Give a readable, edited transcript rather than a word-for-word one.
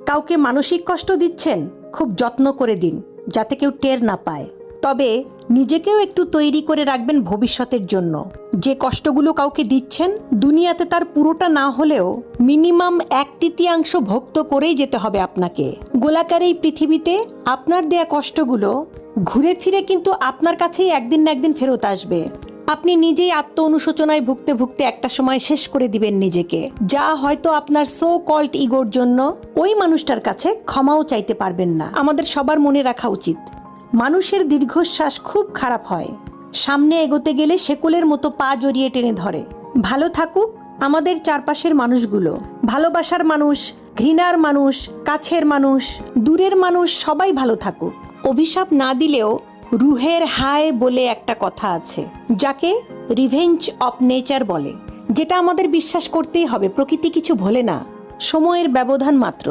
কাউকে মানসিক কষ্ট দিচ্ছেন, খুব যত্ন করে দিন যাতে কেউ টের না পায়। তবে নিজেকেও একটু তৈরি করে রাখবেন ভবিষ্যতের জন্য। যে কষ্টগুলো কাউকে দিচ্ছেন, দুনিয়াতে তার পুরোটা না হলেও মিনিমাম 1/3 ভোগ তো করেই যেতে হবে আপনাকে। গোলাকার এই পৃথিবীতে আপনার দেয়া কষ্টগুলো ঘুরে ফিরে কিন্তু আপনার কাছেই একদিন না একদিন ফেরত আসবে। আপনি নিজেই আত্ম অনুশোচনায় ভুগতে ভুগতে একটা সময় শেষ করে দিবেন নিজেকে, যা হয়তো আপনার সো কল্ড ইগোর জন্য ওই মানুষটার কাছে ক্ষমাও চাইতে পারবেন না। আমাদের সবার মনে রাখা উচিত, মানুষের দীর্ঘশ্বাস খুব খারাপ হয়, সামনে এগোতে গেলে শেকলের মতো পা জড়িয়ে টেনে ধরে। ভালো থাকুক আমাদের চারপাশের মানুষগুলো, ভালোবাসার মানুষ, ঘৃণার মানুষ, কাছের মানুষ, দূরের মানুষ, সবাই ভালো থাকুক। অভিশাপ না দিলেও রুহের হায় বলে একটা কথা আছে, যাকে রিভেঞ্জ অফ নেচার বলে, যেটা আমাদের বিশ্বাস করতেই হবে। প্রকৃতি কিছু ভোলে না, সময়ের ব্যবধান মাত্র।